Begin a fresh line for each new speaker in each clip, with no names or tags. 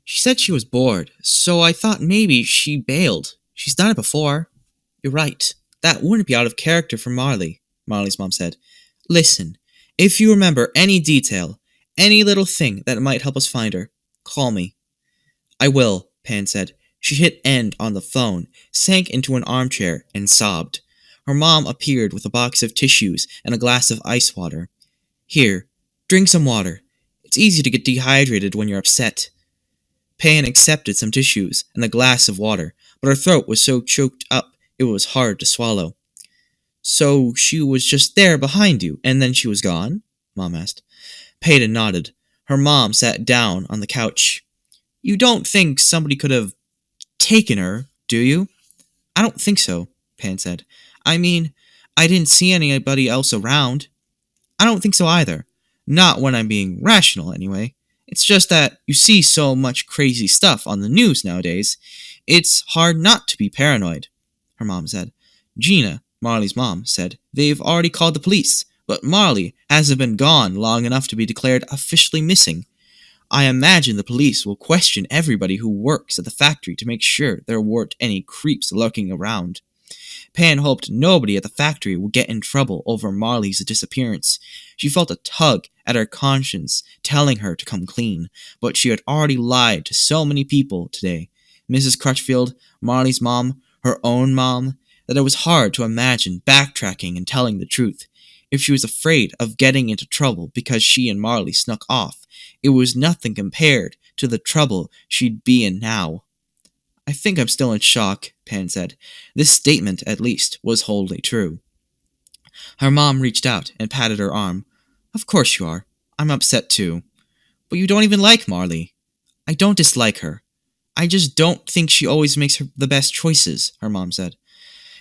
She said she was bored, so I thought maybe she bailed. She's done it before. You're right. That wouldn't be out of character for Marley, Marley's mom said. Listen, if you remember any detail, any little thing that might help us find her, call me. I will, Pan said. She hit end on the phone, sank into an armchair, and sobbed. Her mom appeared with a box of tissues and a glass of ice water. Here, drink some water. It's easy to get dehydrated when you're upset. Pan accepted some tissues and a glass of water, but her throat was so choked up it was hard to swallow. So she was just there behind you, and then she was gone? Mom asked. Payton nodded. Her mom sat down on the couch. You don't think somebody could have taken her, do you? I don't think so, Pan said. I mean, I didn't see anybody else around. I don't think so either. Not when I'm being rational, anyway. It's just that you see so much crazy stuff on the news nowadays. It's hard not to be paranoid, her mom said. Gina, Marley's mom, said they've already called the police, but Marley hasn't been gone long enough to be declared officially missing. I imagine the police will question everybody who works at the factory to make sure there weren't any creeps lurking around. Pan hoped nobody at the factory would get in trouble over Marley's disappearance. She felt a tug at her conscience telling her to come clean, but she had already lied to so many people today. Mrs. Crutchfield, Marley's mom, her own mom, that it was hard to imagine backtracking and telling the truth. If she was afraid of getting into trouble because she and Marley snuck off, it was nothing compared to the trouble she'd be in now. I think I'm still in shock, Pan said. This statement, at least, was wholly true. Her mom reached out and patted her arm. Of course you are. I'm upset too. But you don't even like Marley. I don't dislike her. I just don't think she always makes the best choices, her mom said.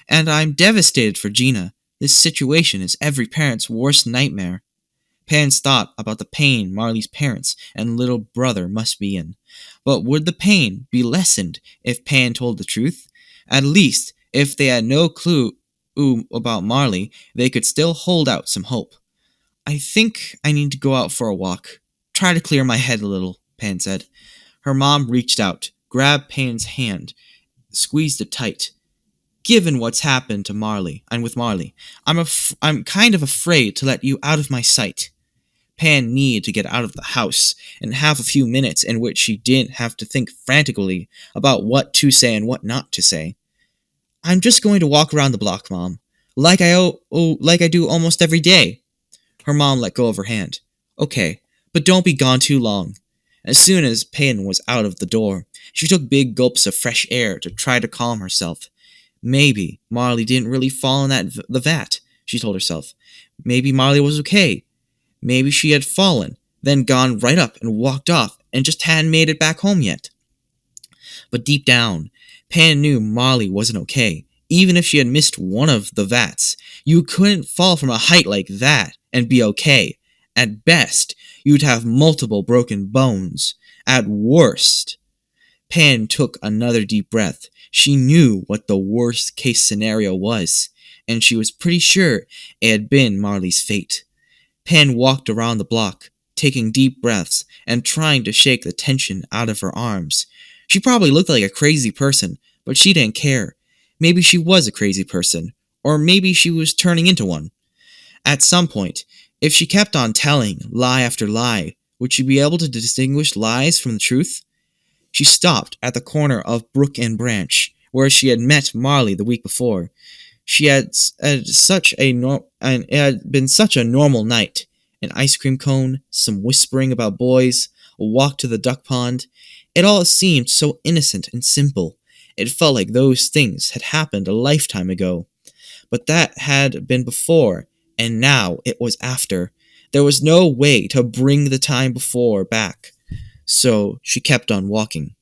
And I'm devastated for Gina. This situation is every parent's worst nightmare. Pan's thought about the pain Marley's parents and little brother must be in. But would the pain be lessened if Pan told the truth? At least, if they had no clue about Marley, they could still hold out some hope. I think I need to go out for a walk. Try to clear my head a little, Pan said. Her mom reached out, grabbed Pan's hand, squeezed it tight. Given what's happened to Marley, and with Marley, I'm kind of afraid to let you out of my sight. Pan needed to get out of the house and have a few minutes in which she didn't have to think frantically about what to say and what not to say. I'm just going to walk around the block, Mom, like I do almost every day. Her mom let go of her hand. Okay, but don't be gone too long. As soon as Pan was out of the door, she took big gulps of fresh air to try to calm herself. Maybe Marley didn't really fall in the vat, she told herself. Maybe Marley was okay. Maybe she had fallen, then gone right up and walked off and just hadn't made it back home yet. But deep down, Pan knew Marley wasn't okay. Even if she had missed one of the vats, you couldn't fall from a height like that and be okay. At best, you'd have multiple broken bones. At worst... Pan took another deep breath. She knew what the worst case scenario was, and she was pretty sure it had been Marley's fate. Pan walked around the block, taking deep breaths and trying to shake the tension out of her arms. She probably looked like a crazy person, but she didn't care. Maybe she was a crazy person, or maybe she was turning into one. At some point, if she kept on telling lie after lie, would she be able to distinguish lies from the truth? She stopped at the corner of Brook and Branch, where she had met Marley the week before. It had been such a normal night. An ice cream cone, some whispering about boys, a walk to the duck pond. It all seemed so innocent and simple. It felt like those things had happened a lifetime ago. But that had been before, and now it was after. There was no way to bring the time before back. So she kept on walking.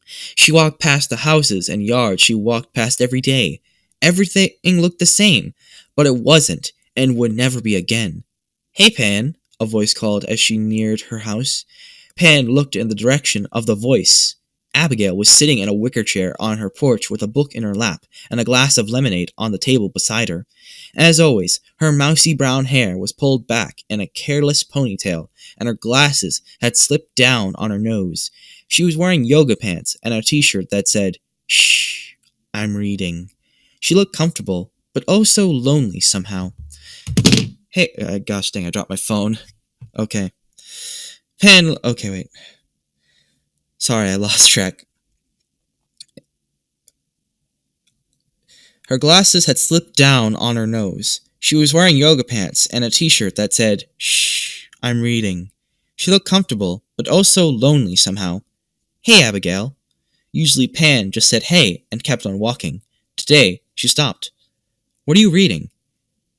She walked past the houses and yards she walked past every day. Everything looked the same, but it wasn't and would never be again. Hey, Pan, a voice called as she neared her house. Pan looked in the direction of the voice. Abigail was sitting in a wicker chair on her porch with a book in her lap and a glass of lemonade on the table beside her. As always, her mousy brown hair was pulled back in a careless ponytail, and her glasses had slipped down on her nose. She was wearing yoga pants and a t-shirt that said, "Shh, I'm reading." She looked comfortable, but oh so lonely somehow. Hey, gosh dang, I dropped my phone. Okay. Okay, wait. Sorry, I lost track. Her glasses had slipped down on her nose. She was wearing yoga pants and a t-shirt that said, "Shh, I'm reading." She looked comfortable, but oh so lonely somehow. "Hey, Abigail." Usually Pan just said hey and kept on walking. Today, she stopped. "What are you reading?"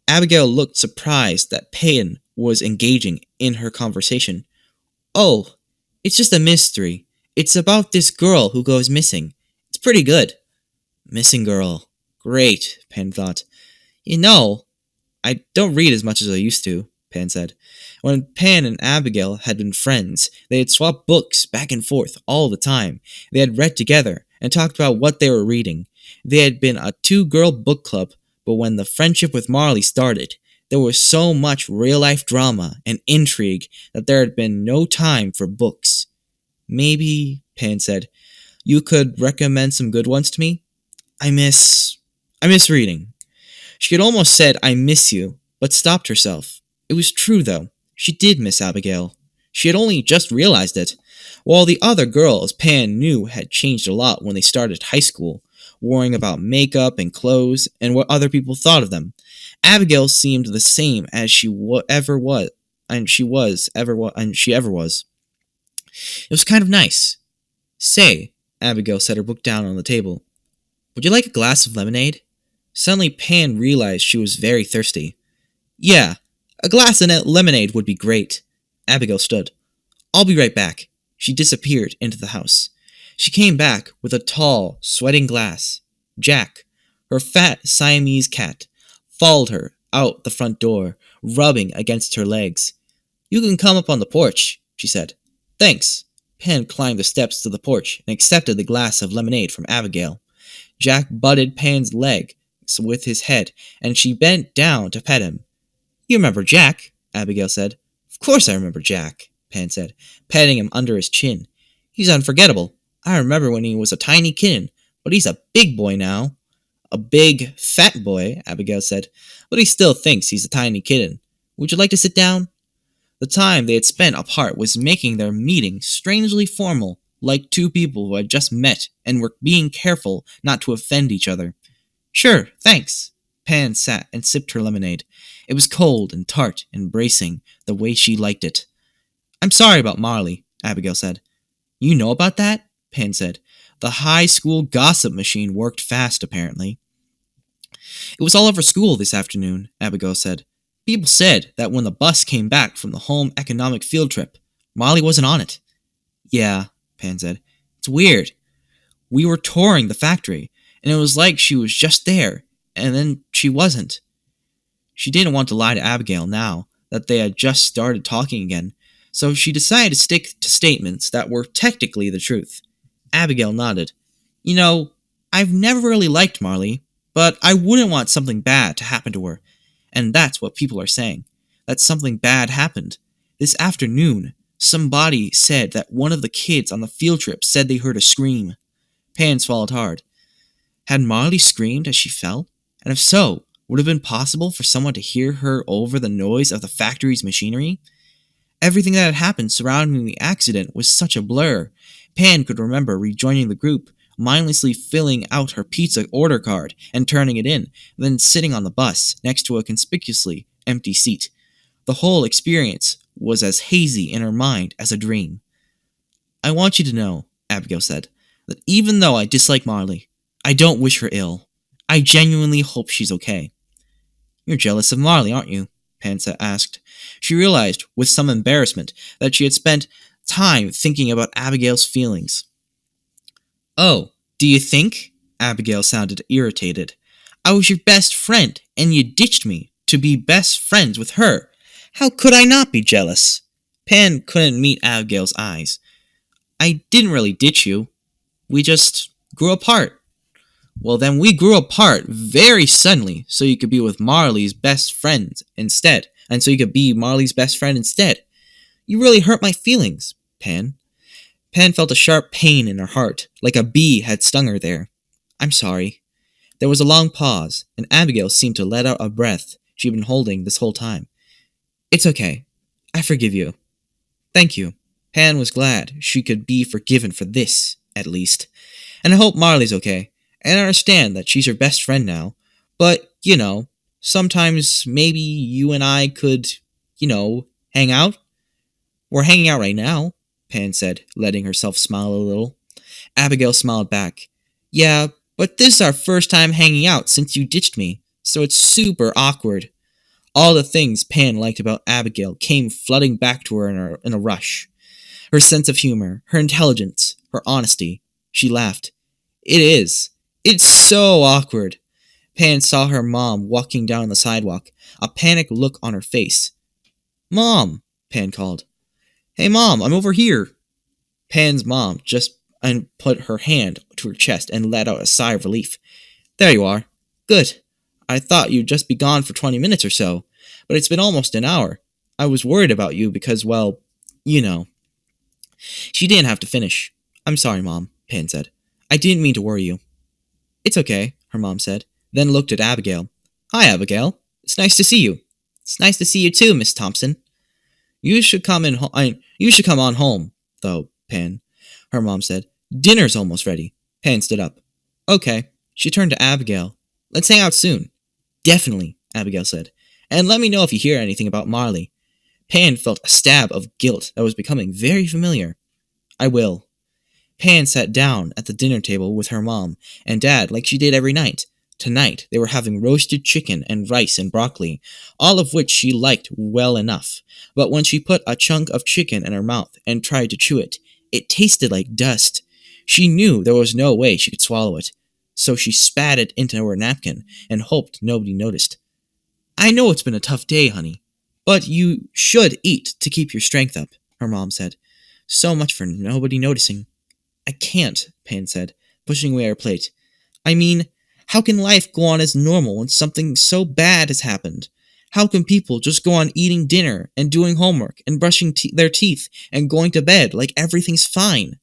Abigail looked surprised that Pan was engaging in her conversation. "Oh, it's just a mystery. It's about this girl who goes missing. It's pretty good." Missing girl. Great, Pan thought. "You know, I don't read as much as I used to," Pan said. When Pan and Abigail had been friends, they had swapped books back and forth all the time. They had read together and talked about what they were reading. They had been a two-girl book club, but when the friendship with Marley started, there was so much real-life drama and intrigue that there had been no time for books. "Maybe," Pan said, "you could recommend some good ones to me? I miss reading." She had almost said, "I miss you," but stopped herself. It was true, though. She did miss Abigail. She had only just realized it. While the other girls Pan knew had changed a lot when they started high school, worrying about makeup and clothes and what other people thought of them, Abigail seemed the same as she ever was. It was kind of nice. "Say," Abigail set her book down on the table, "would you like a glass of lemonade?" Suddenly Pan realized she was very thirsty. "Yeah, a glass of lemonade would be great." Abigail stood. "I'll be right back." She disappeared into the house. She came back with a tall, sweating glass. Jack, her fat Siamese cat, followed her out the front door, rubbing against her legs. "You can come up on the porch," she said. "Thanks." Pan climbed the steps to the porch and accepted the glass of lemonade from Abigail. Jack butted Pan's leg with his head, and she bent down to pet him. "You remember Jack?" Abigail said. "Of course I remember Jack," Pan said, patting him under his chin. "He's unforgettable. I remember when he was a tiny kitten, but he's a big boy now." "A big, fat boy," Abigail said, "but he still thinks he's a tiny kitten. Would you like to sit down?" The time they had spent apart was making their meeting strangely formal, like two people who had just met and were being careful not to offend each other. "Sure, thanks." Pan sat and sipped her lemonade. It was cold and tart and bracing, the way she liked it. "I'm sorry about Marley," Abigail said. "You know about that?" Pan said. The high school gossip machine worked fast, apparently. "It was all over school this afternoon," Abigail said. "People said that when the bus came back from the home economic field trip, Marley wasn't on it." "Yeah," Pan said. "It's weird. We were touring the factory, and it was like she was just there, and then she wasn't." She didn't want to lie to Abigail now that they had just started talking again, so she decided to stick to statements that were technically the truth. Abigail nodded. "You know, I've never really liked Marley, but I wouldn't want something bad to happen to her. And that's what people are saying, that something bad happened. This afternoon, somebody said that one of the kids on the field trip said they heard a scream." Pan swallowed hard. Had Marley screamed as she fell? And if so, would it have been possible for someone to hear her over the noise of the factory's machinery? Everything that had happened surrounding the accident was such a blur. Pan could remember rejoining the group, mindlessly filling out her pizza order card and turning it in, then sitting on the bus next to a conspicuously empty seat. The whole experience was as hazy in her mind as a dream. "I want you to know," Abigail said, "that even though I dislike Marley, I don't wish her ill. I genuinely hope she's okay." "You're jealous of Marley, aren't you?" Pansa asked. She realized, with some embarrassment, that she had spent time thinking about Abigail's feelings. "Oh, do you think?" Abigail sounded irritated. "I was your best friend, and you ditched me to be best friends with her. How could I not be jealous?" Pan couldn't meet Abigail's eyes. "I didn't really ditch you. We just grew apart." "Well, then we grew apart very suddenly so you could be with Marley's best friends instead. And so you could be Marley's best friend instead. You really hurt my feelings, Pan." Pan felt a sharp pain in her heart, like a bee had stung her there. I'm sorry. There was a long pause, and Abigail seemed to let out a breath she'd been holding this whole time. It's okay. I forgive you. Thank you. Pan was glad she could be forgiven for this, at least. And I hope Marley's okay. And I understand that she's her best friend now. But, sometimes maybe you and I could, hang out? We're hanging out right now, Pan said, letting herself smile a little. Abigail smiled back. Yeah, but this is our first time hanging out since you ditched me, so it's super awkward. All the things Pan liked about Abigail came flooding back to her in a rush. Her sense of humor, her intelligence, her honesty. She laughed. It is. It's so awkward. Pan saw her mom walking down the sidewalk, a panicked look on her face. Mom, Pan called. Hey Mom, I'm over here. Pan's mom just put her hand to her chest and let out a sigh of relief. There you are. Good. I thought you'd just be gone for 20 minutes or so, but it's been almost an hour. I was worried about you because, well, She didn't have to finish. I'm sorry, Mom, Pan said. I didn't mean to worry you. It's okay, her mom said, then looked at Abigail. Hi, Abigail. It's nice to see you. It's nice to see you too, Miss Thompson. You should come on home, though, Pan, her mom said. Dinner's almost ready. Pan stood up. Okay. She turned to Abigail. Let's hang out soon. Definitely, Abigail said. And let me know if you hear anything about Marley. Pan felt a stab of guilt that was becoming very familiar. I will. Pan sat down at the dinner table with her mom and dad like she did every night. Tonight, they were having roasted chicken and rice and broccoli, all of which she liked well enough. But when she put a chunk of chicken in her mouth and tried to chew it, it tasted like dust. She knew there was no way she could swallow it, so she spat it into her napkin and hoped nobody noticed. I know it's been a tough day, honey, but you should eat to keep your strength up, her mom said. So much for nobody noticing. I can't, Pan said, pushing away her plate. I mean, how can life go on as normal when something so bad has happened? How can people just go on eating dinner and doing homework and brushing their teeth and going to bed like everything's fine?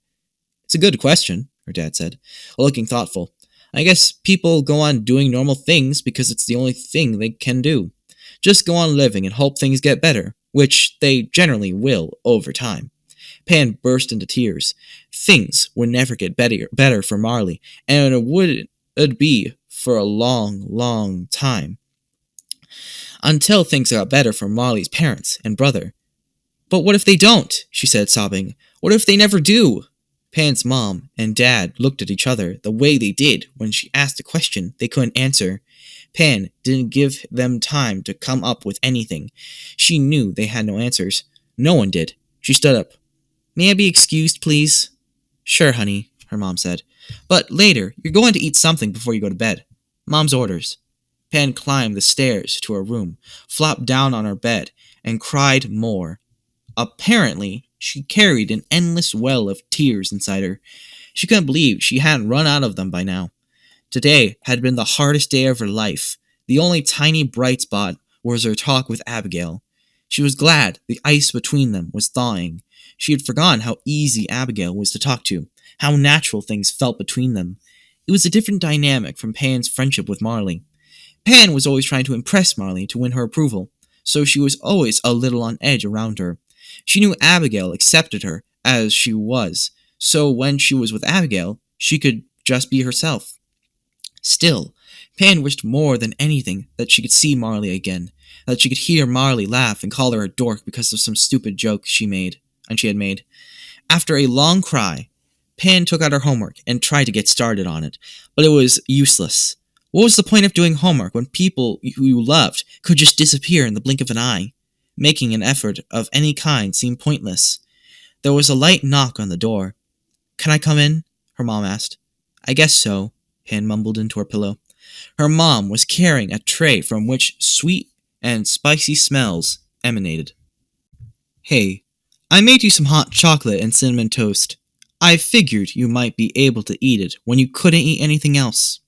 It's a good question, her dad said, looking thoughtful. I guess people go on doing normal things because it's the only thing they can do. Just go on living and hope things get better, which they generally will over time. Pan burst into tears. Things would never get better for Marley, and it'd be for a long, long time. Until things got better for Marley's parents and brother. But what if they don't? She said, sobbing. What if they never do? Pan's mom and dad looked at each other the way they did when she asked a question they couldn't answer. Pan didn't give them time to come up with anything. She knew they had no answers. No one did. She stood up. May I be excused, please? Sure, honey, her mom said. But later, you're going to eat something before you go to bed. Mom's orders. Pan climbed the stairs to her room, flopped down on her bed, and cried more. Apparently, she carried an endless well of tears inside her. She couldn't believe she hadn't run out of them by now. Today had been the hardest day of her life. The only tiny bright spot was her talk with Abigail. She was glad the ice between them was thawing. She had forgotten how easy Abigail was to talk to, how natural things felt between them. It was a different dynamic from Pan's friendship with Marley. Pan was always trying to impress Marley to win her approval, so she was always a little on edge around her. She knew Abigail accepted her as she was, so when she was with Abigail, she could just be herself. Still, Pan wished more than anything that she could see Marley again, that she could hear Marley laugh and call her a dork because of some stupid joke she had made. After a long cry, Pan took out her homework and tried to get started on it, but it was useless. What was the point of doing homework when people who you loved could just disappear in the blink of an eye? Making an effort of any kind seemed pointless. There was a light knock on the door. Can I come in? Her mom asked. I guess so, Pan mumbled into her pillow. Her mom was carrying a tray from which sweet and spicy smells emanated. Hey, I made you some hot chocolate and cinnamon toast. I figured you might be able to eat it when you couldn't eat anything else.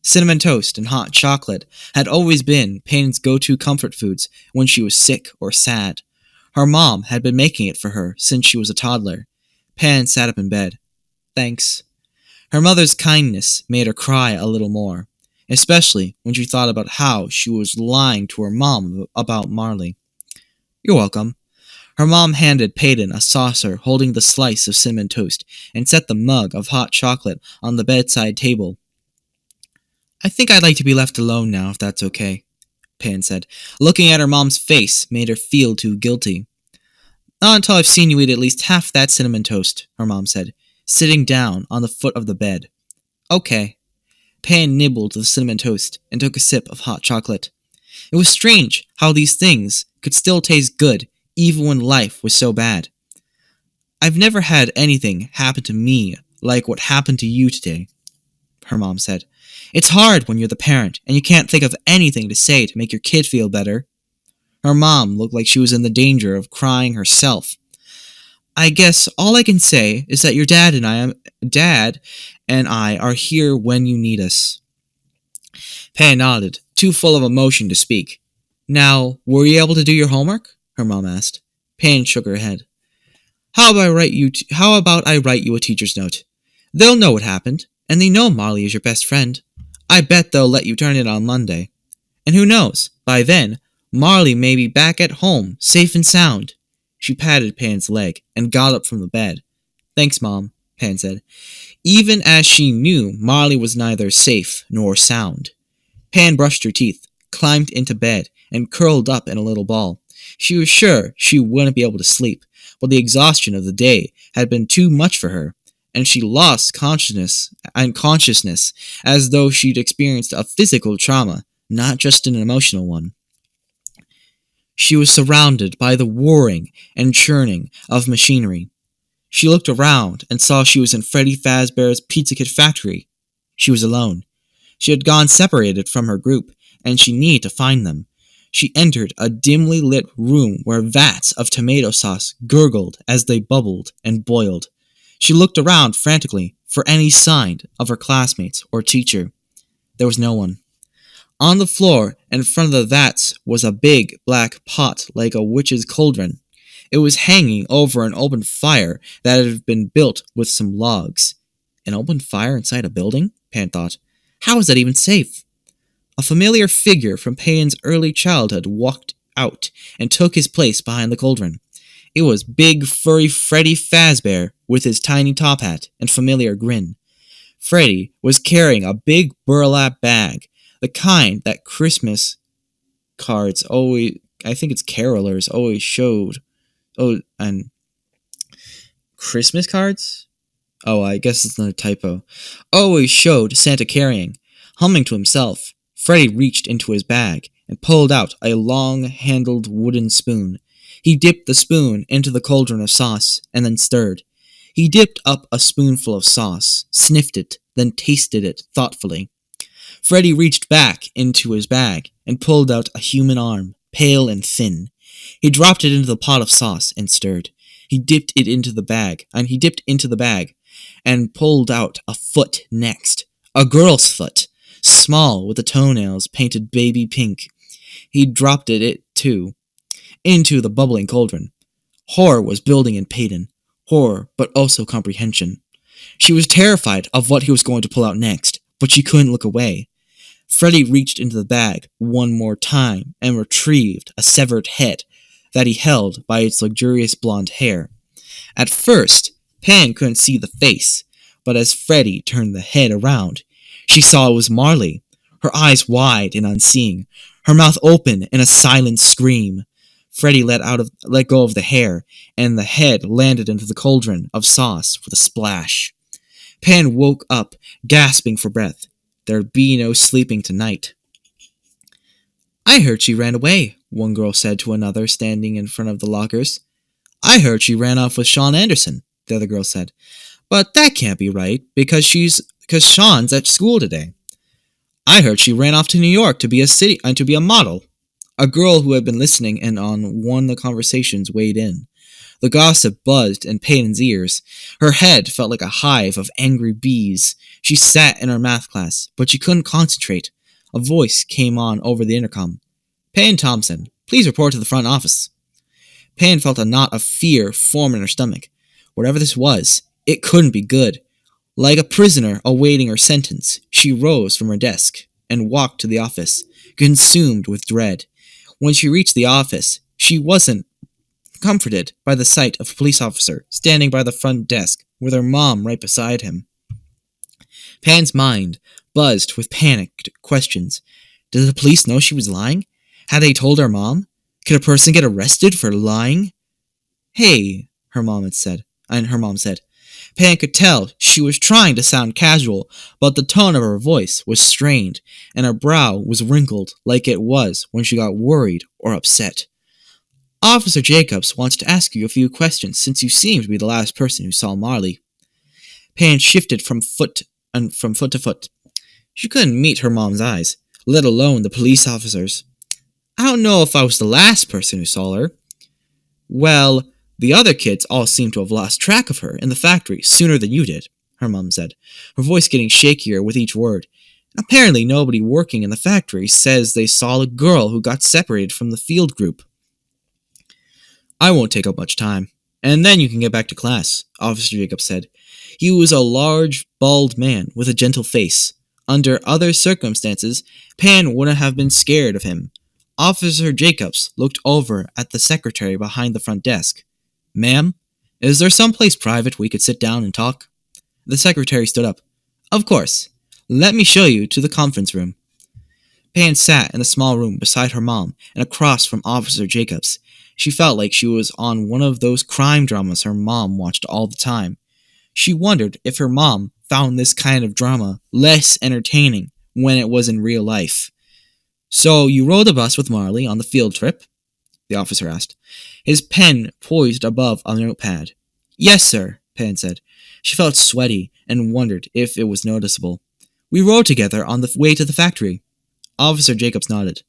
Cinnamon toast and hot chocolate had always been Pan's go-to comfort foods when she was sick or sad. Her mom had been making it for her since she was a toddler. Pan sat up in bed. Thanks. Her mother's kindness made her cry a little more, especially when she thought about how she was lying to her mom about Marley. You're welcome. Her mom handed Peyton a saucer holding the slice of cinnamon toast and set the mug of hot chocolate on the bedside table. I think I'd like to be left alone now, if that's okay, Pan said. Looking at her mom's face made her feel too guilty. Not until I've seen you eat at least half that cinnamon toast, her mom said, sitting down on the foot of the bed. Okay. Pan nibbled the cinnamon toast and took a sip of hot chocolate. It was strange how these things could still taste good even when life was so bad. I've never had anything happen to me like what happened to you today, her mom said. It's hard when you're the parent and you can't think of anything to say to make your kid feel better. Her mom looked like she was in the danger of crying herself. I guess all I can say is that your dad and I are here when you need us. Pan nodded, too full of emotion to speak. Now, were you able to do your homework? Her mom asked. Pan shook her head. How about I write you a teacher's note? They'll know what happened, and they know Marley is your best friend. I bet they'll let you turn it on Monday. And who knows, by then, Marley may be back at home, safe and sound. She patted Pan's leg and got up from the bed. Thanks, Mom, Pan said, even as she knew Marley was neither safe nor sound. Pan brushed her teeth, climbed into bed, and curled up in a little ball. She was sure she wouldn't be able to sleep, but the exhaustion of the day had been too much for her, and she lost consciousness as though she'd experienced a physical trauma, not just an emotional one. She was surrounded by the whirring and churning of machinery. She looked around and saw she was in Freddy Fazbear's Pizza Kit factory. She was alone. She had gone separated from her group, and she needed to find them. She entered a dimly lit room where vats of tomato sauce gurgled as they bubbled and boiled. She looked around frantically for any sign of her classmates or teacher. There was no one. On the floor in front of the vats was a big black pot like a witch's cauldron. It was hanging over an open fire that had been built with some logs. An open fire inside a building? Pan thought. How is that even safe? A familiar figure from Pan's early childhood walked out and took his place behind the cauldron. It was big, furry Freddy Fazbear with his tiny top hat and familiar grin. Freddy was carrying a big burlap bag, the kind that Christmas cards always, I think it's carolers, always showed. Oh, and Christmas cards? Oh, I guess it's not a typo. Always showed Santa carrying. Humming to himself, Freddy reached into his bag and pulled out a long-handled wooden spoon. He dipped the spoon into the cauldron of sauce and then stirred. He dipped up a spoonful of sauce, sniffed it, then tasted it thoughtfully. Freddy reached back into his bag and pulled out a human arm, pale and thin. He dropped it into the pot of sauce and stirred. He dipped into the bag and pulled out a foot next. A girl's foot, small with the toenails painted baby pink. He dropped it too, into the bubbling cauldron. Horror was building in Peyton. Horror, but also comprehension. She was terrified of what he was going to pull out next, but she couldn't look away. Freddy reached into the bag one more time and retrieved a severed head that he held by its luxurious blonde hair. At first, Pan couldn't see the face, but as Freddy turned the head around, she saw it was Marley, her eyes wide and unseeing, her mouth open in a silent scream. Freddy let go of the hair, and the head landed into the cauldron of sauce with a splash. Pan woke up, gasping for breath. There'd be no sleeping tonight. I heard she ran away, one girl said to another standing in front of the lockers. I heard she ran off with Sean Anderson, the other girl said. But that can't be right, because Sean's at school today. I heard she ran off to New York to be a model. A girl who had been listening in on one of the conversations weighed in. The gossip buzzed in Peyton's ears. Her head felt like a hive of angry bees. She sat in her math class, but she couldn't concentrate. A voice came on over the intercom. Payne Thompson, please report to the front office. Payne felt a knot of fear form in her stomach. Whatever this was, it couldn't be good. Like a prisoner awaiting her sentence, she rose from her desk and walked to the office, consumed with dread. When she reached the office, she wasn't comforted by the sight of a police officer standing by the front desk with her mom right beside him. Pan's mind buzzed with panicked questions. Did the police know she was lying? Had they told her mom? Could a person get arrested for lying? Hey, her mom said. Pan could tell she was trying to sound casual, but the tone of her voice was strained, and her brow was wrinkled like it was when she got worried or upset. Officer Jacobs wants to ask you a few questions since you seem to be the last person who saw Marley. Pan shifted from foot to foot. She couldn't meet her mom's eyes, let alone the police officers. I don't know if I was the last person who saw her. Well, the other kids all seem to have lost track of her in the factory sooner than you did, her mom said, her voice getting shakier with each word. Apparently nobody working in the factory says they saw a girl who got separated from the field group. I won't take up much time, and then you can get back to class, Officer Jacobs said. He was a large, bald man with a gentle face. Under other circumstances, Pan wouldn't have been scared of him. Officer Jacobs looked over at the secretary behind the front desk. Ma'am, is there someplace private we could sit down and talk? The secretary stood up. Of course. Let me show you to the conference room. Pan sat in the small room beside her mom and across from Officer Jacobs. She felt like she was on one of those crime dramas her mom watched all the time. She wondered if her mom found this kind of drama less entertaining when it was in real life. So you rode the bus with Marley on the field trip? The officer asked, his pen poised above a notepad. Yes, sir, Pan said. She felt sweaty and wondered if it was noticeable. We rode together on the way to the factory. Officer Jacobs nodded.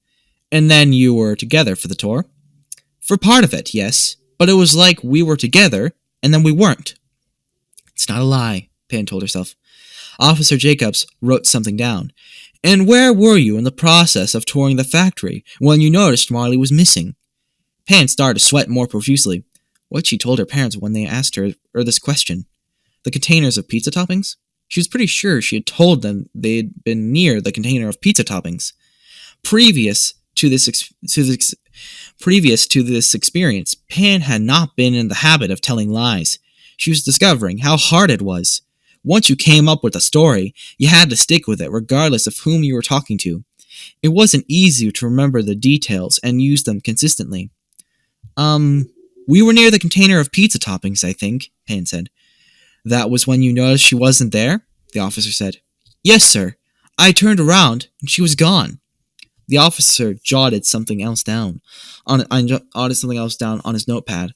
And then you were together for the tour? For part of it, yes, but it was like we were together, and then we weren't. It's not a lie, Pan told herself. Officer Jacobs wrote something down. And where were you in the process of touring the factory when you noticed Marley was missing? Pan started to sweat more profusely. What she told her parents when they asked her this question. The containers of pizza toppings? She was pretty sure she had told them they'd been near the container of pizza toppings. Previous to this experience, Pan had not been in the habit of telling lies. She was discovering how hard it was. Once you came up with a story, you had to stick with it regardless of whom you were talking to. It wasn't easy to remember the details and use them consistently. We were near the container of pizza toppings, I think, Pan said. That was when you noticed she wasn't there? The officer said. Yes, sir. I turned around and she was gone. The officer jotted something else down on his notepad.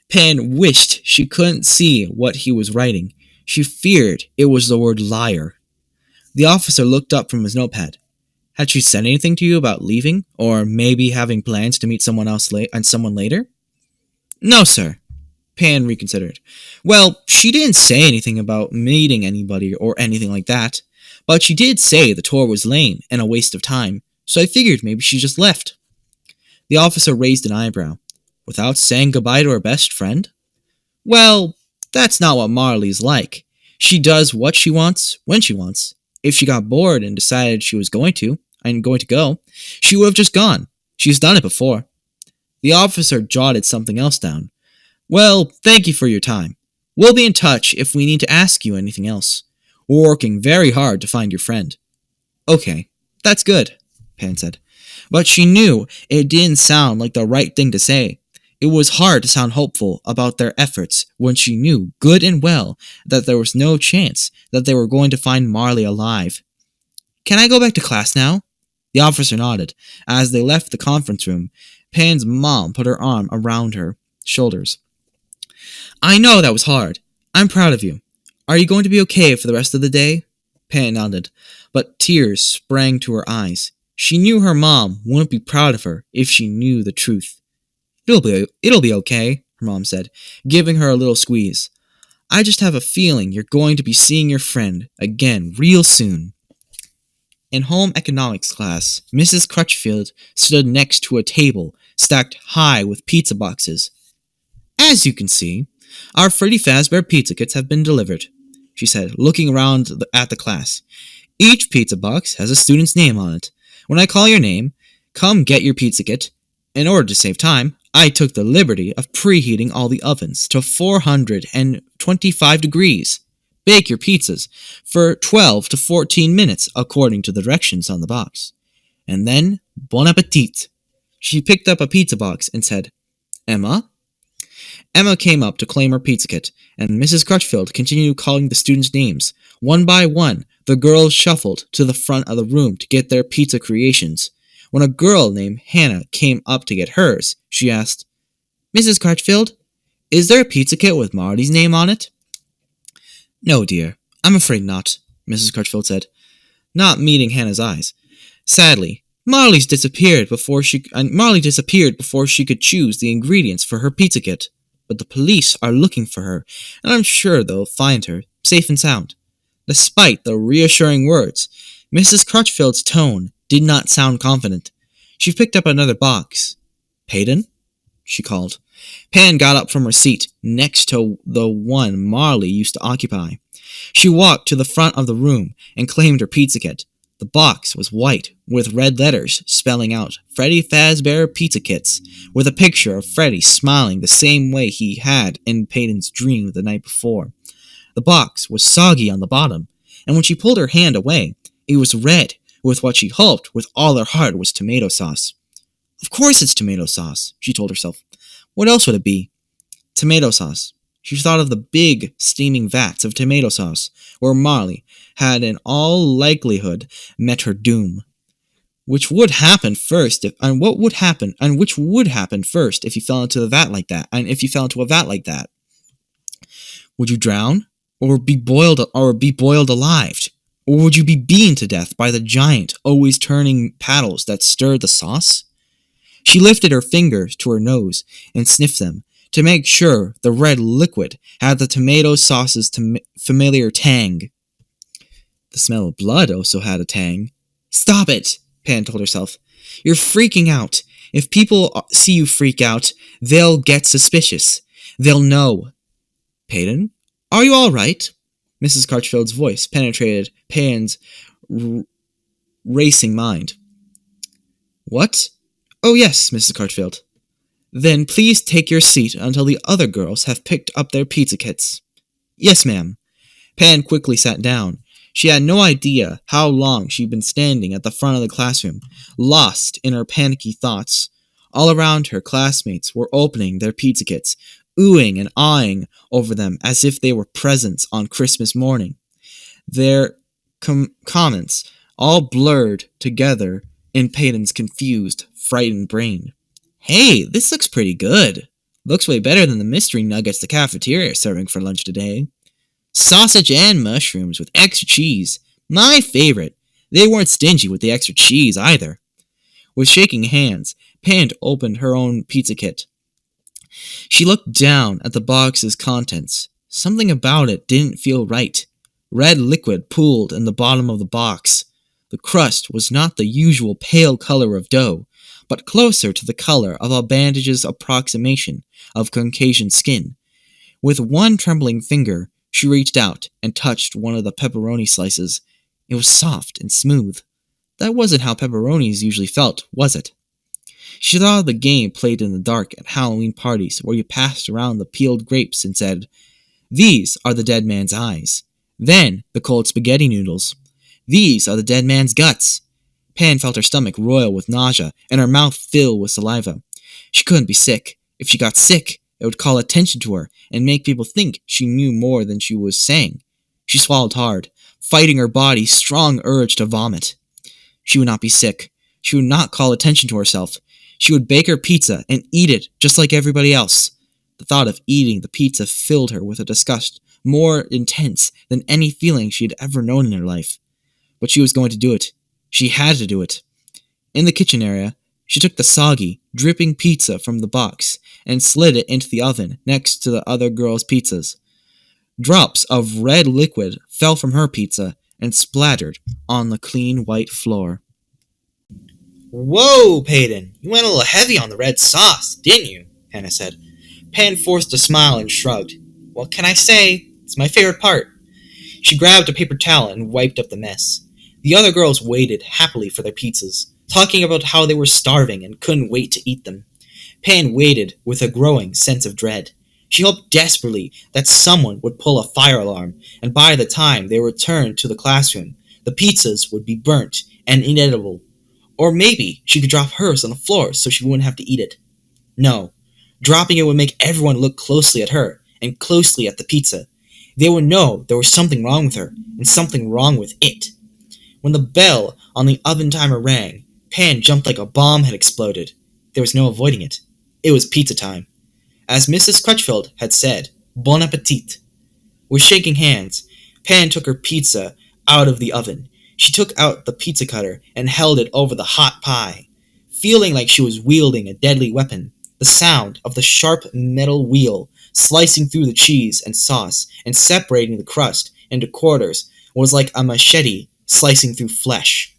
Pan wished she couldn't see what he was writing. She feared it was the word liar. The officer looked up from his notepad. Had she said anything to you about leaving, or maybe having plans to meet someone later? No, sir. Pan reconsidered. Well, she didn't say anything about meeting anybody or anything like that, but she did say the tour was lame and a waste of time, so I figured maybe she just left. The officer raised an eyebrow. Without saying goodbye to her best friend? Well, that's not what Marley's like. She does what she wants, when she wants. If she got bored and decided she was going to go, she would have just gone. She's done it before. The officer jotted something else down. Well, thank you for your time. We'll be in touch if we need to ask you anything else. We're working very hard to find your friend. Okay, that's good, Pan said. But she knew it didn't sound like the right thing to say. It was hard to sound hopeful about their efforts when she knew good and well that there was no chance that they were going to find Marley alive. Can I go back to class now? The officer nodded. As they left the conference room, Pan's mom put her arm around her shoulders. I know that was hard. I'm proud of you. Are you going to be okay for the rest of the day? Pan nodded, but tears sprang to her eyes. She knew her mom wouldn't be proud of her if she knew the truth. It'll be okay, her mom said, giving her a little squeeze. I just have a feeling you're going to be seeing your friend again real soon. In home economics class, Mrs. Crutchfield stood next to a table stacked high with pizza boxes. As you can see, Our Freddy Fazbear pizza kits have been delivered, she said, looking around at the class. Each pizza box has a student's name on it. When I call your name, come get your pizza kit. In order to save time, I took the liberty of preheating all the ovens to 425 degrees. Bake your pizzas for 12 to 14 minutes according to the directions on the box. And then, bon appetit. She picked up a pizza box and said, Emma? Emma came up to claim her pizza kit, and Mrs. Crutchfield continued calling the students' names. One by one, the girls shuffled to the front of the room to get their pizza creations. When a girl named Hannah came up to get hers, she asked, Mrs. Crutchfield, is there a pizza kit with Marty's name on it? No, dear, I'm afraid not, Mrs. Crutchfield said, not meeting Hannah's eyes. Sadly, Marley disappeared before she could choose the ingredients for her pizza kit. But the police are looking for her, and I'm sure they'll find her, safe and sound. Despite the reassuring words, Mrs. Crutchfield's tone did not sound confident. She picked up another box. Peyton? She called. Pan got up from her seat, next to the one Marley used to occupy. She walked to the front of the room and claimed her pizza kit. The box was white, with red letters spelling out Freddy Fazbear Pizza Kits, with a picture of Freddy smiling the same way he had in Peyton's dream the night before. The box was soggy on the bottom, and when she pulled her hand away, it was red, with what she hoped with all her heart was tomato sauce. Of course it's tomato sauce, she told herself. What else would it be? Tomato sauce. She thought of the big, steaming vats of tomato sauce, where Marley had in all likelihood met her doom. Which would happen first, if you fell into a vat like that? Would you drown, or be boiled alive? Or would you be beaten to death by the giant, always turning paddles that stirred the sauce? She lifted her fingers to her nose and sniffed them, to make sure the red liquid had the tomato sauce's familiar tang. The smell of blood also had a tang. Stop it, Pan told herself. You're freaking out. If people see you freak out, they'll get suspicious. They'll know. Peyton, are you all right? Mrs. Crutchfield's voice penetrated Pan's racing mind. What? Oh yes, Mrs. Crutchfield. Then please take your seat until the other girls have picked up their pizza kits. Yes, ma'am. Pan quickly sat down. She had no idea how long she'd been standing at the front of the classroom, lost in her panicky thoughts. All around her, classmates were opening their pizza kits, oohing and awing over them as if they were presents on Christmas morning. Their comments all blurred together in Peyton's confused, frightened brain. Hey, this looks pretty good. Looks way better than the mystery nuggets the cafeteria is serving for lunch today. Sausage and mushrooms with extra cheese. My favorite. They weren't stingy with the extra cheese either. With shaking hands, Pan opened her own pizza kit. She looked down at the box's contents. Something about it didn't feel right. Red liquid pooled in the bottom of the box. The crust was not the usual pale color of dough, but closer to the color of a bandage's approximation of Caucasian skin. With one trembling finger, she reached out and touched one of the pepperoni slices. It was soft and smooth. That wasn't how pepperonis usually felt, was it? She thought of the game played in the dark at Halloween parties where you passed around the peeled grapes and said, These are the dead man's eyes. Then the cold spaghetti noodles. These are the dead man's guts. Pan felt her stomach roil with nausea and her mouth fill with saliva. She couldn't be sick. If she got sick, it would call attention to her and make people think she knew more than she was saying. She swallowed hard, fighting her body's strong urge to vomit. She would not be sick. She would not call attention to herself. She would bake her pizza and eat it just like everybody else. The thought of eating the pizza filled her with a disgust more intense than any feeling she had ever known in her life. But she was going to do it. She had to do it. In the kitchen area, she took the soggy, dripping pizza from the box and slid it into the oven next to the other girls' pizzas. Drops of red liquid fell from her pizza and splattered on the clean white floor. Whoa, Peyton, you went a little heavy on the red sauce, didn't you? Hannah said. Pan forced a smile and shrugged. What can I say? It's my favorite part. She grabbed a paper towel and wiped up the mess. The other girls waited happily for their pizzas, talking about how they were starving and couldn't wait to eat them. Pan waited with a growing sense of dread. She hoped desperately that someone would pull a fire alarm, and by the time they returned to the classroom, the pizzas would be burnt and inedible. Or maybe she could drop hers on the floor so she wouldn't have to eat it. No, dropping it would make everyone look closely at her and closely at the pizza. They would know there was something wrong with her and something wrong with it. When the bell on the oven timer rang, Pan jumped like a bomb had exploded. There was no avoiding it. It was pizza time. As Mrs. Crutchfield had said, bon appetit. With shaking hands, Pan took her pizza out of the oven. She took out the pizza cutter and held it over the hot pie. Feeling like she was wielding a deadly weapon, the sound of the sharp metal wheel slicing through the cheese and sauce and separating the crust into quarters was like a machete slicing through flesh.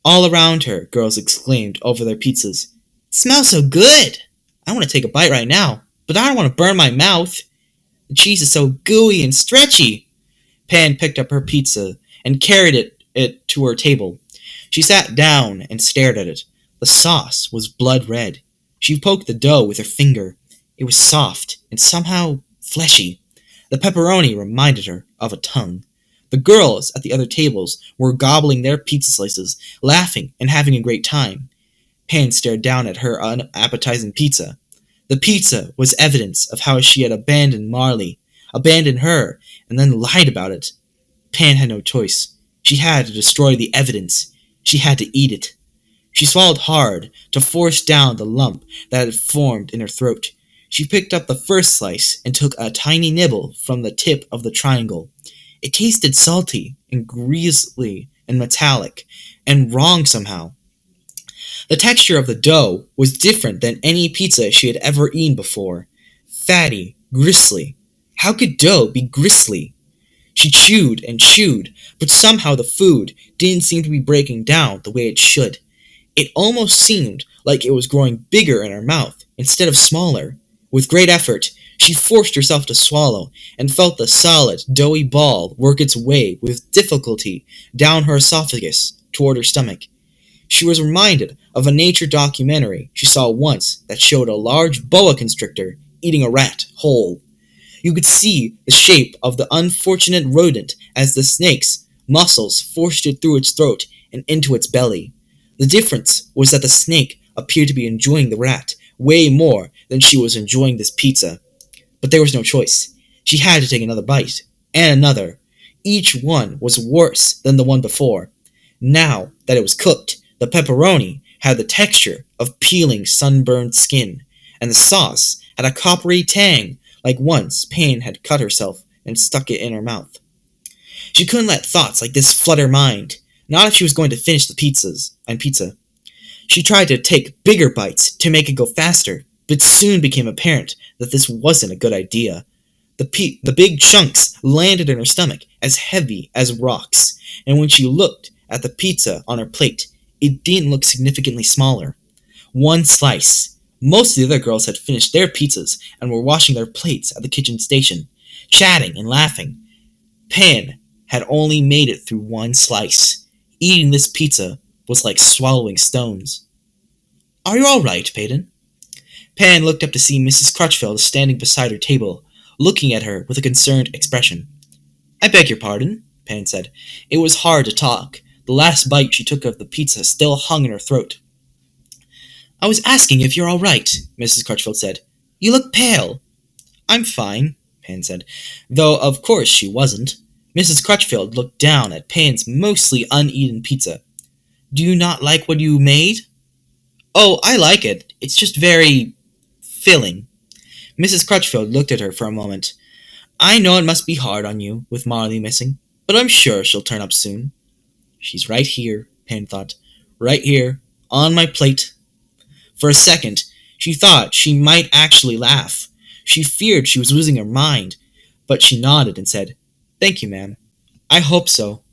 All around her, girls exclaimed over their pizzas, "It smells so good! I want to take a bite right now, but I don't want to burn my mouth. The cheese is so gooey and stretchy." Pan picked up her pizza and carried it to her table. She sat down and stared at it. The sauce was blood red. She poked the dough with her finger. It was soft and somehow fleshy. The pepperoni reminded her of a tongue. The girls at the other tables were gobbling their pizza slices, laughing and having a great time. Pan stared down at her unappetizing pizza. The pizza was evidence of how she had abandoned Marley, abandoned her, and then lied about it. Pan had no choice. She had to destroy the evidence. She had to eat it. She swallowed hard to force down the lump that had formed in her throat. She picked up the first slice and took a tiny nibble from the tip of the triangle. It tasted salty and greasy and metallic and wrong somehow. The texture of the dough was different than any pizza she had ever eaten before. Fatty, gristly. How could dough be gristly? She chewed and chewed, but somehow the food didn't seem to be breaking down the way it should. It almost seemed like it was growing bigger in her mouth instead of smaller. With great effort, she forced herself to swallow and felt the solid, doughy ball work its way with difficulty down her esophagus toward her stomach. She was reminded of a nature documentary she saw once that showed a large boa constrictor eating a rat whole. You could see the shape of the unfortunate rodent as the snake's muscles forced it through its throat and into its belly. The difference was that the snake appeared to be enjoying the rat way more than she was enjoying this pizza. But there was no choice. She had to take another bite, and another. Each one was worse than the one before. Now that it was cooked, the pepperoni had the texture of peeling sunburned skin, and the sauce had a coppery tang like once Pan had cut herself and stuck it in her mouth. She couldn't let thoughts like this flood her mind, not if she was going to finish the pizza. She tried to take bigger bites to make it go faster, but soon became apparent that this wasn't a good idea. The big chunks landed in her stomach as heavy as rocks, and when she looked at the pizza on her plate, it didn't look significantly smaller. One slice. Most of the other girls had finished their pizzas and were washing their plates at the kitchen station, chatting and laughing. Pan had only made it through one slice. Eating this pizza was like swallowing stones. "Are you all right, Peyton?" Pan looked up to see Mrs. Crutchfield standing beside her table, looking at her with a concerned expression. "I beg your pardon," Pan said. It was hard to talk. The last bite she took of the pizza still hung in her throat. "I was asking if you're all right," Mrs. Crutchfield said. "You look pale." "I'm fine," Pan said, though of course she wasn't. Mrs. Crutchfield looked down at Pan's mostly uneaten pizza. "Do you not like what you made?" "Oh, I like it. It's just very filling." Mrs. Crutchfield looked at her for a moment. "I know it must be hard on you, with Marley missing, but I'm sure she'll turn up soon." "She's right here," Pan thought. "Right here, on my plate." For a second, she thought she might actually laugh. She feared she was losing her mind, but she nodded and said, "Thank you, ma'am. I hope so."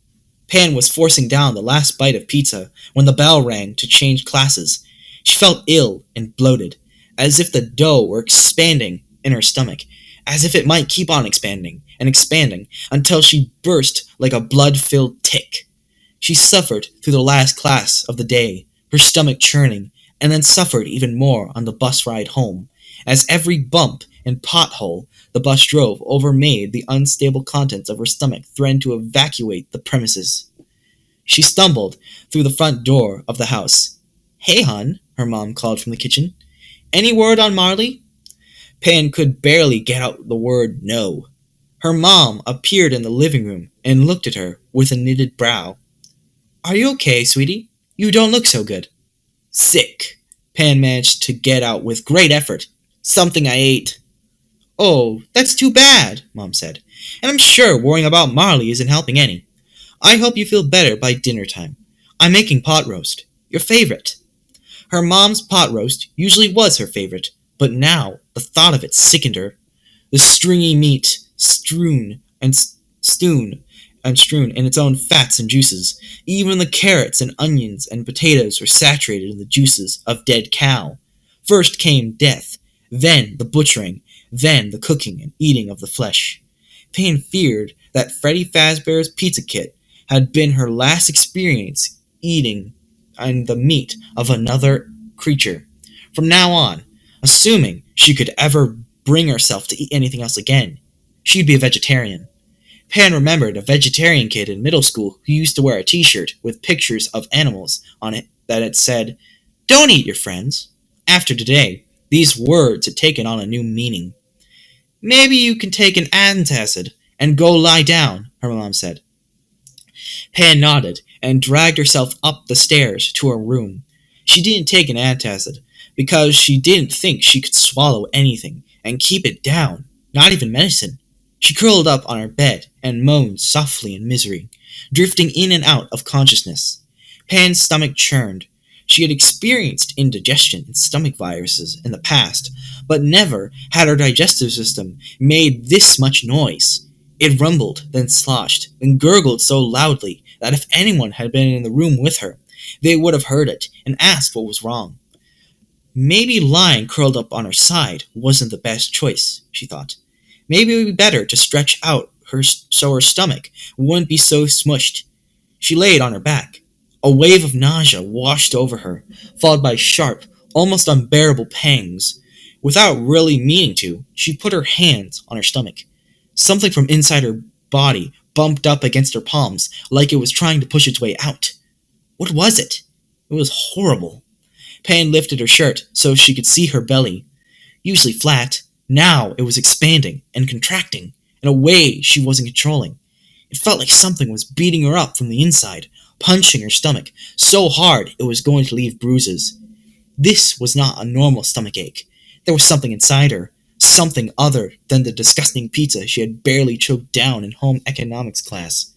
Pan was forcing down the last bite of pizza when the bell rang to change classes. She felt ill and bloated, as if the dough were expanding in her stomach, as if it might keep on expanding and expanding until she burst like a blood-filled tick. She suffered through the last class of the day, her stomach churning, and then suffered even more on the bus ride home, as every bump and pothole the bus drove over made the unstable contents of her stomach threaten to evacuate the premises. She stumbled through the front door of the house. "Hey, hon," her mom called from the kitchen. "Any word on Marley?" Pan could barely get out the word no. Her mom appeared in the living room and looked at her with a knitted brow. "Are you okay, sweetie? You don't look so good." "Sick," Pan managed to get out with great effort. "Something I ate." "Oh, that's too bad," Mom said. "And I'm sure worrying about Marley isn't helping any. I hope you feel better by dinner time. I'm making pot roast. Your favorite." Her mom's pot roast usually was her favorite, but now the thought of it sickened her. The stringy meat, strewn in its own fats and juices. Even the carrots and onions and potatoes were saturated in the juices of dead cow. First came death, then the butchering, then the cooking and eating of the flesh. Payne feared that Freddy Fazbear's Pizza Kit had been her last experience eating the meat of another creature. From now on, assuming she could ever bring herself to eat anything else again, she'd be a vegetarian. Pan remembered a vegetarian kid in middle school who used to wear a t-shirt with pictures of animals on it that had said, "Don't eat your friends." After today, these words had taken on a new meaning. "Maybe you can take an antacid and go lie down," her mom said. Pan nodded and dragged herself up the stairs to her room. She didn't take an antacid because she didn't think she could swallow anything and keep it down, not even medicine. She curled up on her bed and moaned softly in misery, drifting in and out of consciousness. Pan's stomach churned. She had experienced indigestion and stomach viruses in the past, but never had her digestive system made this much noise. It rumbled, then sloshed, then gurgled so loudly that if anyone had been in the room with her, they would have heard it and asked what was wrong. Maybe lying curled up on her side wasn't the best choice, she thought. Maybe it would be better to stretch out so her stomach wouldn't be so smushed. She laid on her back. A wave of nausea washed over her, followed by sharp, almost unbearable pangs. Without really meaning to, she put her hands on her stomach. Something from inside her body bumped up against her palms, like it was trying to push its way out. What was it? It was horrible. Pan lifted her shirt so she could see her belly. Usually flat, now it was expanding and contracting in a way she wasn't controlling. It felt like something was beating her up from the inside, punching her stomach so hard it was going to leave bruises. This was not a normal stomach ache. There was something inside her, something other than the disgusting pizza she had barely choked down in home economics class.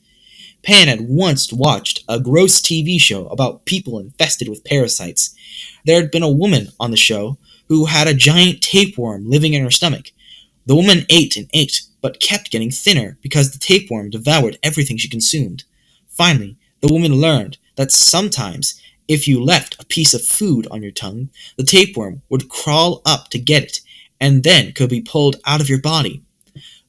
Pan had once watched a gross TV show about people infested with parasites. There had been a woman on the show who had a giant tapeworm living in her stomach. The woman ate and ate, but kept getting thinner because the tapeworm devoured everything she consumed. Finally, the woman learned that sometimes, if you left a piece of food on your tongue, the tapeworm would crawl up to get it, and then could be pulled out of your body.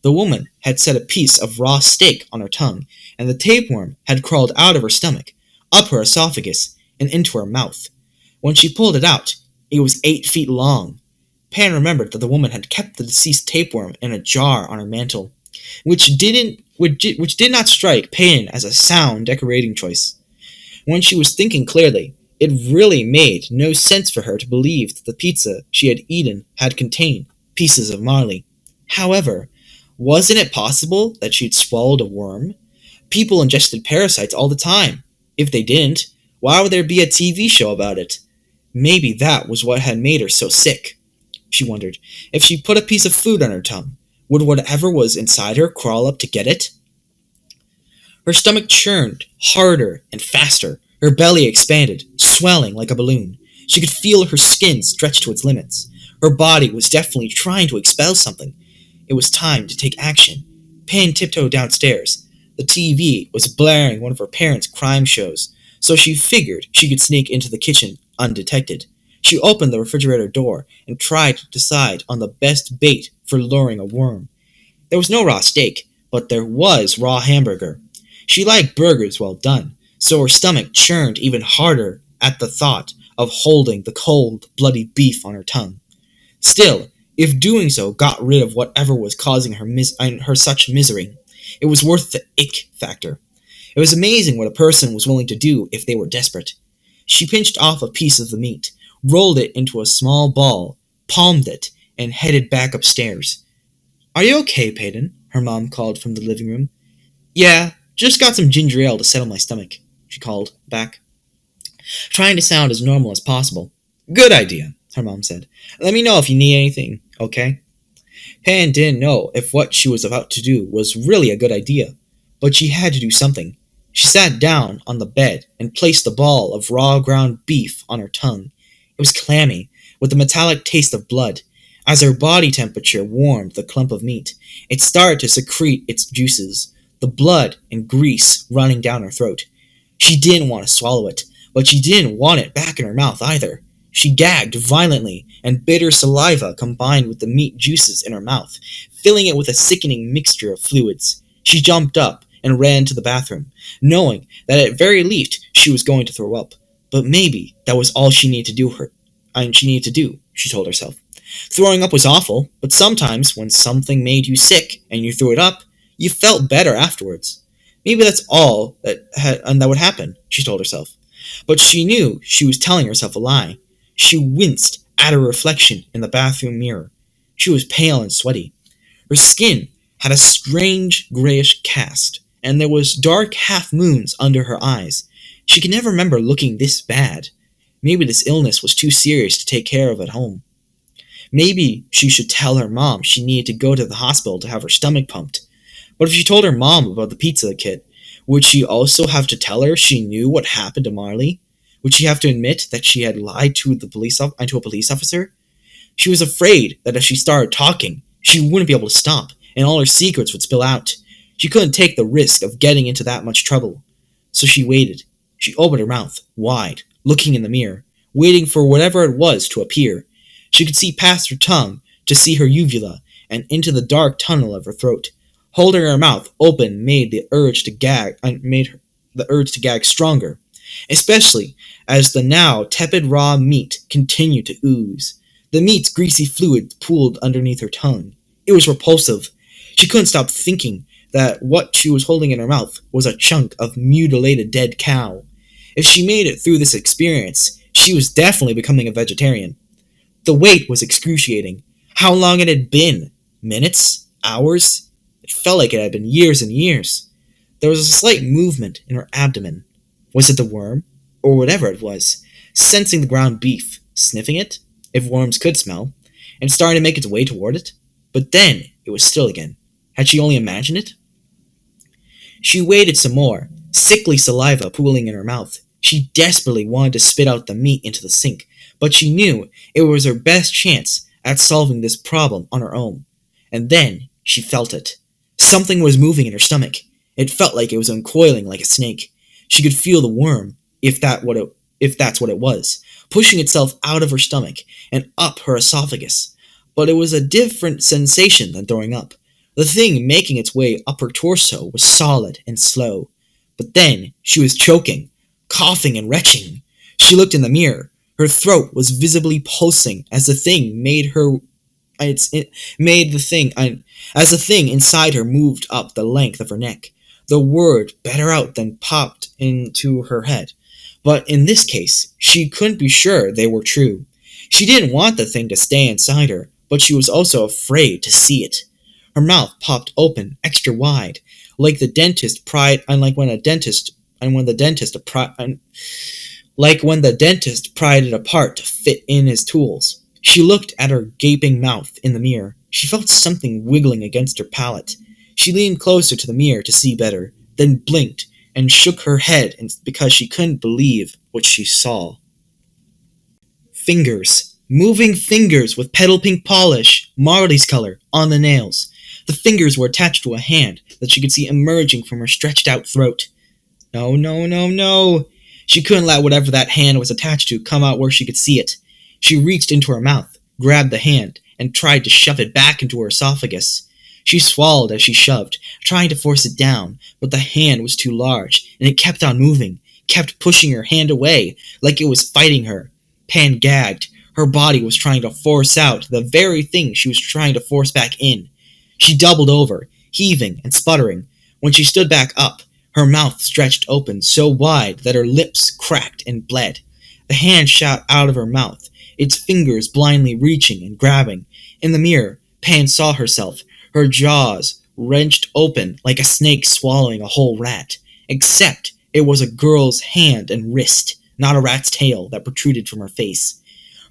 The woman had set a piece of raw steak on her tongue, and the tapeworm had crawled out of her stomach, up her esophagus, and into her mouth. When she pulled it out, it was 8 feet long. Pan remembered that the woman had kept the deceased tapeworm in a jar on her mantel, which did not strike Pan as a sound decorating choice. When she was thinking clearly, it really made no sense for her to believe that the pizza she had eaten had contained pieces of Marley. However, wasn't it possible that she'd swallowed a worm? People ingested parasites all the time. If they didn't, why would there be a TV show about it? Maybe that was what had made her so sick. She wondered, if she put a piece of food on her tongue, would whatever was inside her crawl up to get it? Her stomach churned harder and faster. Her belly expanded, swelling like a balloon. She could feel her skin stretch to its limits. Her body was definitely trying to expel something. It was time to take action. Pan tiptoed downstairs. The TV was blaring one of her parents' crime shows, so she figured she could sneak into the kitchen undetected. She opened the refrigerator door and tried to decide on the best bait for luring a worm. There was no raw steak, but there was raw hamburger. She liked burgers well done, so her stomach churned even harder at the thought of holding the cold, bloody beef on her tongue. Still, if doing so got rid of whatever was causing her such misery, it was worth the ick factor. It was amazing what a person was willing to do if they were desperate. She pinched off a piece of the meat, rolled it into a small ball, palmed it, and headed back upstairs. "Are you okay, Peyton?" her mom called from the living room. "Yeah, just got some ginger ale to settle my stomach," she called back, trying to sound as normal as possible. "Good idea," her mom said. "Let me know if you need anything, okay?" Pan didn't know if what she was about to do was really a good idea, but she had to do something. She sat down on the bed and placed the ball of raw ground beef on her tongue. It was clammy, with a metallic taste of blood. As her body temperature warmed the clump of meat, it started to secrete its juices, the blood and grease running down her throat. She didn't want to swallow it, but she didn't want it back in her mouth either. She gagged violently, and bitter saliva combined with the meat juices in her mouth, filling it with a sickening mixture of fluids. She jumped up and ran to the bathroom, knowing that at very least she was going to throw up. But maybe that was all she needed to do, she told herself. Throwing up was awful, but sometimes when something made you sick and you threw it up, you felt better afterwards. Maybe that's all that would happen, she told herself. But she knew she was telling herself a lie. She winced at her reflection in the bathroom mirror. She was pale and sweaty. Her skin had a strange grayish cast, and there was dark half-moons under her eyes. She could never remember looking this bad. Maybe this illness was too serious to take care of at home. Maybe she should tell her mom she needed to go to the hospital to have her stomach pumped. But if she told her mom about the pizza kit, would she also have to tell her she knew what happened to Marley? Would she have to admit that she had lied to a police officer? She was afraid that if she started talking, she wouldn't be able to stop, and all her secrets would spill out. She couldn't take the risk of getting into that much trouble. So she waited. She opened her mouth wide, looking in the mirror, waiting for whatever it was to appear. She could see past her tongue to see her uvula and into the dark tunnel of her throat. Holding her mouth open made the urge to gag stronger, especially as the now tepid raw meat continued to ooze. The meat's greasy fluid pooled underneath her tongue. It was repulsive. She couldn't stop thinking that what she was holding in her mouth was a chunk of mutilated dead cow. If she made it through this experience, she was definitely becoming a vegetarian. The wait was excruciating. How long it had been? Minutes? Hours? It felt like it had been years and years. There was a slight movement in her abdomen. Was it the worm? Or whatever it was, sensing the ground beef, sniffing it, if worms could smell, and starting to make its way toward it? But then it was still again. Had she only imagined it? She waited some more, sickly saliva pooling in her mouth. She desperately wanted to spit out the meat into the sink, but she knew it was her best chance at solving this problem on her own. And then she felt it. Something was moving in her stomach. It felt like it was uncoiling like a snake. She could feel the worm, if that's what it was, pushing itself out of her stomach and up her esophagus. But it was a different sensation than throwing up. The thing making its way up her torso was solid and slow. But then she was choking, coughing and retching. She looked in the mirror. Her throat was visibly pulsing as the thing inside her moved up the length of her neck. The word better out than popped into her head. But in this case, she couldn't be sure they were true. She didn't want the thing to stay inside her, but she was also afraid to see it. Her mouth popped open extra wide, like when the dentist pried it apart to fit in his tools. She looked at her gaping mouth in the mirror. She felt something wiggling against her palate. She leaned closer to the mirror to see better, then blinked and shook her head because she couldn't believe what she saw. Fingers. Moving fingers with petal pink polish, Marley's color, on the nails. The fingers were attached to a hand that she could see emerging from her stretched-out throat. No. She couldn't let whatever that hand was attached to come out where she could see it. She reached into her mouth, grabbed the hand, and tried to shove it back into her esophagus. She swallowed as she shoved, trying to force it down, but the hand was too large, and it kept on moving, kept pushing her hand away, like it was fighting her. Pan gagged. Her body was trying to force out the very thing she was trying to force back in. She doubled over, heaving and sputtering. When she stood back up, her mouth stretched open so wide that her lips cracked and bled. The hand shot out of her mouth, its fingers blindly reaching and grabbing. In the mirror, Pan saw herself, her jaws wrenched open like a snake swallowing a whole rat, except it was a girl's hand and wrist, not a rat's tail that protruded from her face.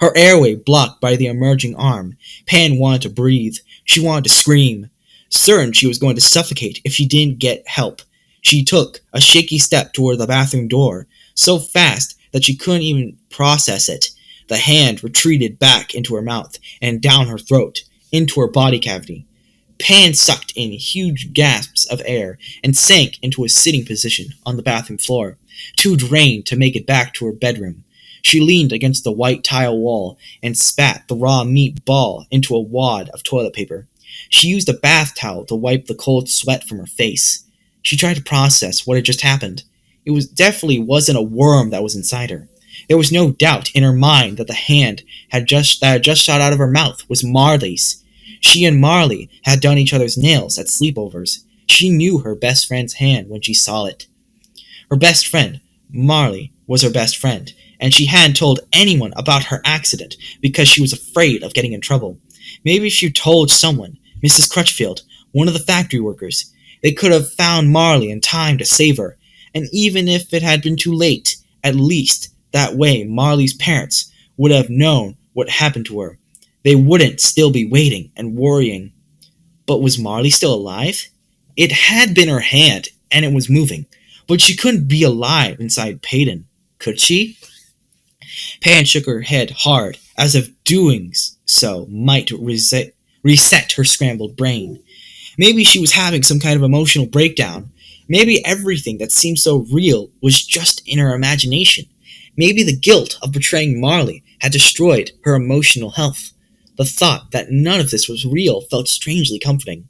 Her airway blocked by the emerging arm, Pan wanted to breathe. She wanted to scream. Certain she was going to suffocate if she didn't get help. She took a shaky step toward the bathroom door, so fast that she couldn't even process it. The hand retreated back into her mouth and down her throat, into her body cavity. Pan sucked in huge gasps of air and sank into a sitting position on the bathroom floor, too drained to make it back to her bedroom. She leaned against the white tile wall and spat the raw meat ball into a wad of toilet paper. She used a bath towel to wipe the cold sweat from her face. She tried to process what had just happened. Definitely wasn't a worm that was inside her. There was no doubt in her mind that the hand that had just shot out of her mouth was Marley's. She and Marley had done each other's nails at sleepovers. She knew her best friend's hand when she saw it. Her best friend, Marley, was her best friend, and she hadn't told anyone about her accident because she was afraid of getting in trouble. Maybe if she told someone, Mrs. Crutchfield, one of the factory workers, they could have found Marley in time to save her, and even if it had been too late, at least that way Marley's parents would have known what happened to her. They wouldn't still be waiting and worrying. But was Marley still alive? It had been her hand, and it was moving, but she couldn't be alive inside Peyton, could she? Pan shook her head hard, as if doing so might reset her scrambled brain. Maybe she was having some kind of emotional breakdown. Maybe everything that seemed so real was just in her imagination. Maybe the guilt of betraying Marley had destroyed her emotional health. The thought that none of this was real felt strangely comforting.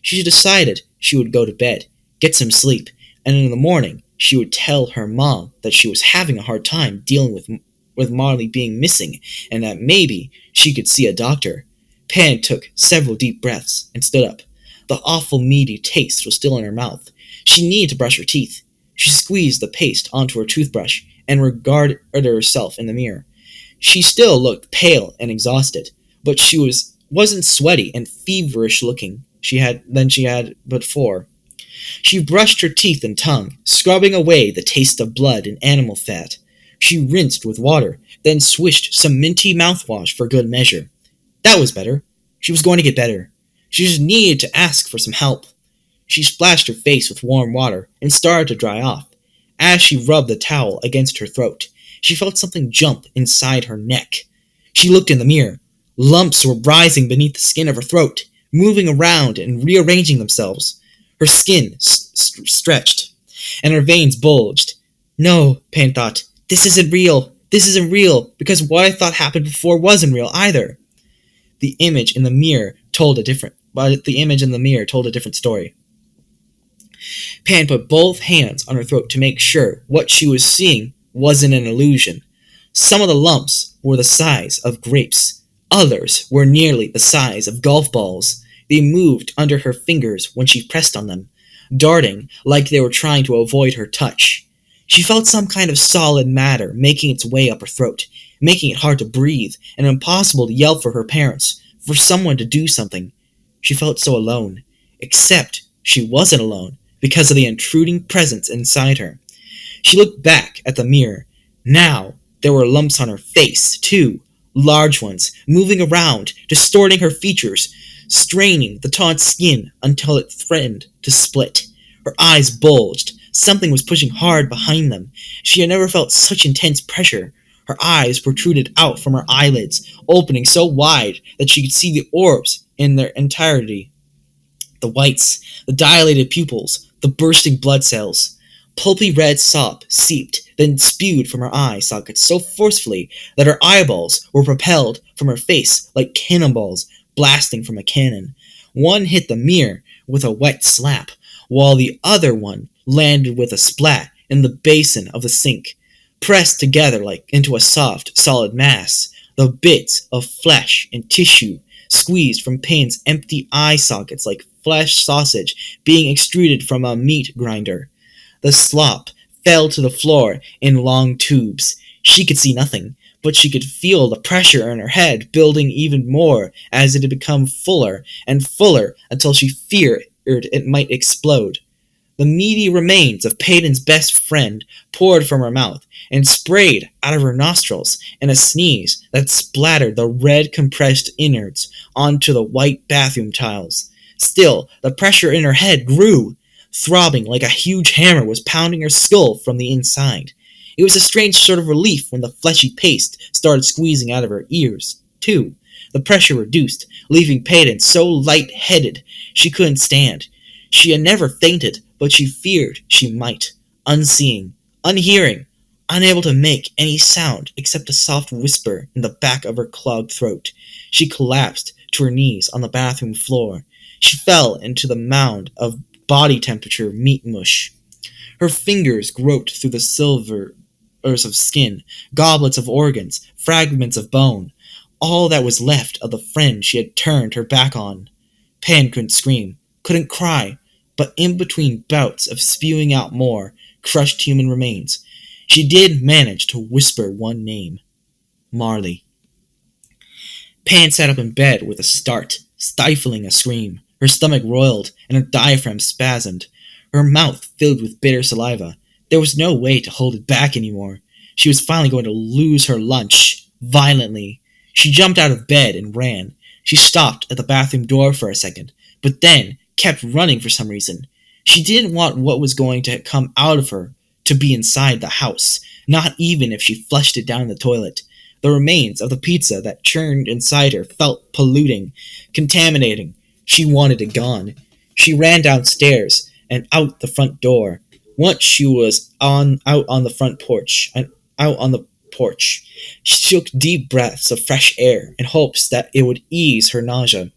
She decided she would go to bed, get some sleep, and in the morning she would tell her mom that she was having a hard time dealing with Marley being missing and that maybe she could see a doctor. Pan took several deep breaths and stood up. The awful meaty taste was still in her mouth. She needed to brush her teeth. She squeezed the paste onto her toothbrush and regarded herself in the mirror. She still looked pale and exhausted, but she wasn't sweaty and feverish looking than she had before. She brushed her teeth and tongue, scrubbing away the taste of blood and animal fat. She rinsed with water, then swished some minty mouthwash for good measure. That was better. She was going to get better. She just needed to ask for some help. She splashed her face with warm water and started to dry off. As she rubbed the towel against her throat, she felt something jump inside her neck. She looked in the mirror. Lumps were rising beneath the skin of her throat, moving around and rearranging themselves. Her skin stretched, and her veins bulged. No, Pan thought, this isn't real. This isn't real, because what I thought happened before wasn't real either. The image in the mirror told a different story. Pan put both hands on her throat to make sure what she was seeing wasn't an illusion. Some of the lumps were the size of grapes. Others were nearly the size of golf balls. They moved under her fingers when she pressed on them, darting like they were trying to avoid her touch. She felt some kind of solid matter making its way up her throat, making it hard to breathe and impossible to yell for her parents, for someone to do something. She felt so alone, except she wasn't alone because of the intruding presence inside her. She looked back at the mirror. Now there were lumps on her face, too, large ones, moving around, distorting her features, straining the taut skin until it threatened to split. Her eyes bulged. Something was pushing hard behind them. She had never felt such intense pressure. Her eyes protruded out from her eyelids, opening so wide that she could see the orbs in their entirety. The whites, the dilated pupils, the bursting blood cells. Pulpy red sop seeped, then spewed from her eye sockets so forcefully that her eyeballs were propelled from her face like cannonballs blasting from a cannon. One hit the mirror with a wet slap, while the other one landed with a splat in the basin of the sink. Pressed together like into a soft, solid mass, the bits of flesh and tissue squeezed from Payne's empty eye sockets like flesh sausage being extruded from a meat grinder. The slop fell to the floor in long tubes. She could see nothing, but she could feel the pressure in her head building even more as it had become fuller and fuller until she feared it might explode. The meaty remains of Peyton's best friend poured from her mouth and sprayed out of her nostrils in a sneeze that splattered the red compressed innards onto the white bathroom tiles. Still, the pressure in her head grew, throbbing like a huge hammer was pounding her skull from the inside. It was a strange sort of relief when the fleshy paste started squeezing out of her ears, too. The pressure reduced, leaving Peyton so light-headed she couldn't stand. She had never fainted, but she feared she might. Unseeing, unhearing, unable to make any sound except a soft whisper in the back of her clogged throat, she collapsed to her knees on the bathroom floor. She fell into the mound of body-temperature meat mush. Her fingers groped through the silvers of skin, goblets of organs, fragments of bone, all that was left of the friend she had turned her back on. Pan couldn't scream, couldn't cry, but in between bouts of spewing out more crushed human remains, she did manage to whisper one name: Marley. Pan sat up in bed with a start, stifling a scream. Her stomach roiled, and her diaphragm spasmed. Her mouth filled with bitter saliva. There was no way to hold it back anymore. She was finally going to lose her lunch, violently. She jumped out of bed and ran. She stopped at the bathroom door for a second, but then kept running for some reason. She didn't want what was going to come out of her to be inside the house, not even if she flushed it down the toilet. The remains of the pizza that churned inside her felt polluting, contaminating. She wanted it gone. She ran downstairs and out the front door. Once she was out on the front porch, she took deep breaths of fresh air in hopes that it would ease her nausea.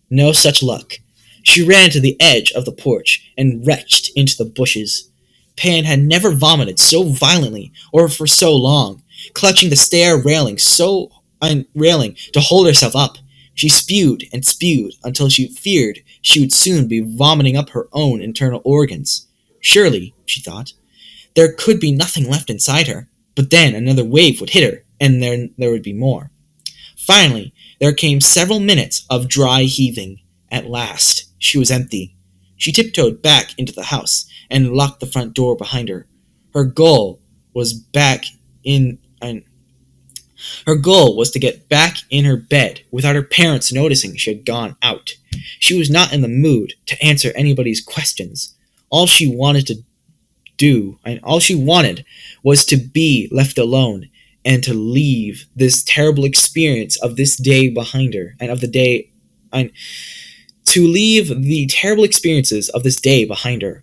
No such luck. She ran to the edge of the porch and retched into the bushes. Pan had never vomited so violently or for so long, clutching the stair railing to hold herself up. She spewed and spewed until she feared she would soon be vomiting up her own internal organs. Surely, she thought, there could be nothing left inside her, but then another wave would hit her, and then there would be more. Finally, there came several minutes of dry heaving. At last, she was empty. She tiptoed back into the house and locked the front door behind her. Her goal was to get back in her bed without her parents noticing she had gone out. She was not in the mood to answer anybody's questions. All she wanted was to be left alone and to leave this terrible experience of this day behind her, to leave the terrible experiences of this day behind her.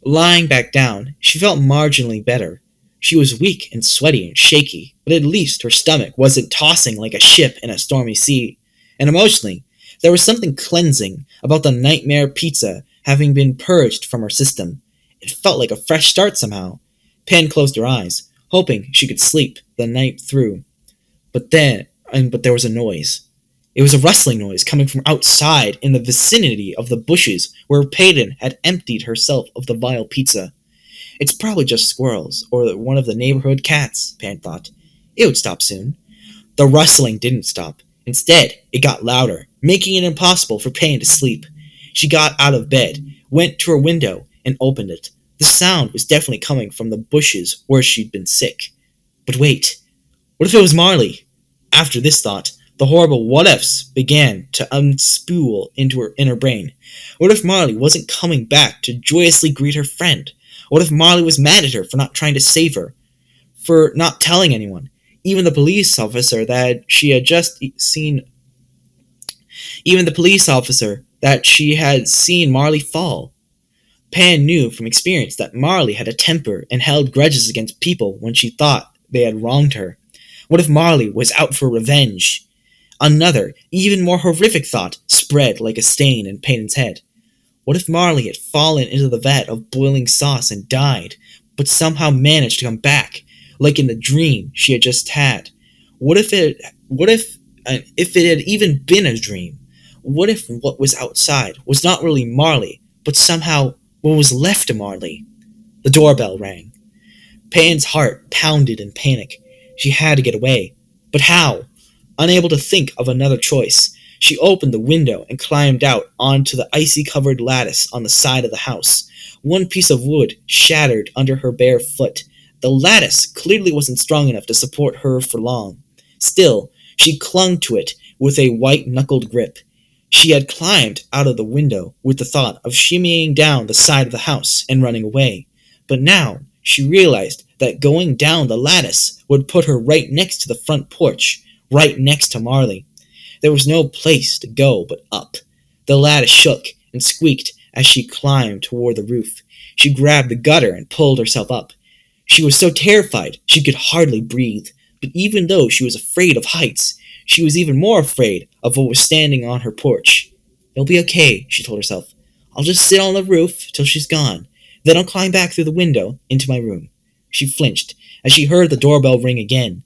Lying back down, she felt marginally better. She was weak and sweaty and shaky, but at least her stomach wasn't tossing like a ship in a stormy sea. And emotionally, there was something cleansing about the nightmare pizza having been purged from her system. It felt like a fresh start somehow. Pan closed her eyes, hoping she could sleep the night through. But there was a noise. It was a rustling noise coming from outside in the vicinity of the bushes where Peyton had emptied herself of the vile pizza. It's probably just squirrels, or one of the neighborhood cats, Pan thought. It would stop soon. The rustling didn't stop. Instead, it got louder, making it impossible for Pan to sleep. She got out of bed, went to her window, and opened it. The sound was definitely coming from the bushes where she'd been sick. But wait, what if it was Marley? After this thought, the horrible what-ifs began to unspool in her brain. What if Marley wasn't coming back to joyously greet her friend? What if Marley was mad at her for not trying to save her? For not telling anyone? Even the police officer that she had seen Marley fall. Pan knew from experience that Marley had a temper and held grudges against people when she thought they had wronged her. What if Marley was out for revenge? Another, even more horrific thought spread like a stain in Payton's head. What if Marley had fallen into the vat of boiling sauce and died, but somehow managed to come back, like in the dream she had just had? If it had even been a dream? What if what was outside was not really Marley, but somehow what was left of Marley? The doorbell rang. Payton's heart pounded in panic. She had to get away. But how? Unable to think of another choice, she opened the window and climbed out onto the icy-covered lattice on the side of the house. One piece of wood shattered under her bare foot. The lattice clearly wasn't strong enough to support her for long. Still, she clung to it with a white-knuckled grip. She had climbed out of the window with the thought of shimmying down the side of the house and running away. But now she realized that going down the lattice would put her right next to the front porch, right next to Marley. There was no place to go but up. The lattice shook and squeaked as she climbed toward the roof. She grabbed the gutter and pulled herself up. She was so terrified she could hardly breathe. But even though she was afraid of heights, she was even more afraid of what was standing on her porch. "It'll be okay," she told herself. "I'll just sit on the roof till she's gone. Then I'll climb back through the window into my room." She flinched as she heard the doorbell ring again.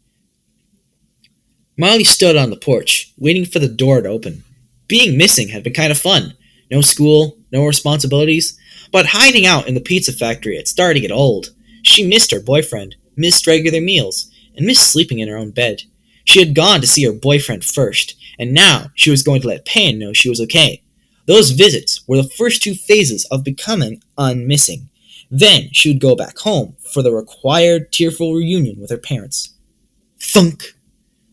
Molly stood on the porch, waiting for the door to open. Being missing had been kind of fun. No school, no responsibilities, but hiding out in the pizza factory had started to get old. She missed her boyfriend, missed regular meals, and missed sleeping in her own bed. She had gone to see her boyfriend first, and now she was going to let Pan know she was okay. Those visits were the first two phases of becoming unmissing. Then she would go back home for the required tearful reunion with her parents. Thunk!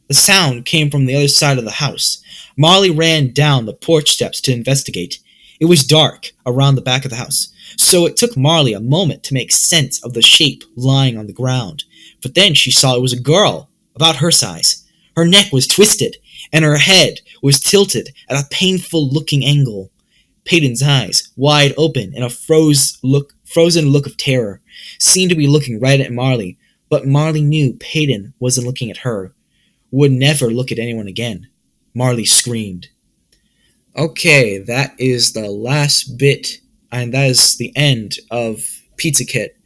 The sound came from the other side of the house. Molly ran down the porch steps to investigate. It was dark around the back of the house, so it took Marley a moment to make sense of the shape lying on the ground. But then she saw it was a girl, about her size. Her neck was twisted, and her head was tilted at a painful-looking angle. Payton's eyes, wide open in a frozen look of terror, seemed to be looking right at Marley, but Marley knew Payton wasn't looking at her. Would never look at anyone again. Marley screamed. Okay, that is the last bit, and that is the end of Pizza Kit.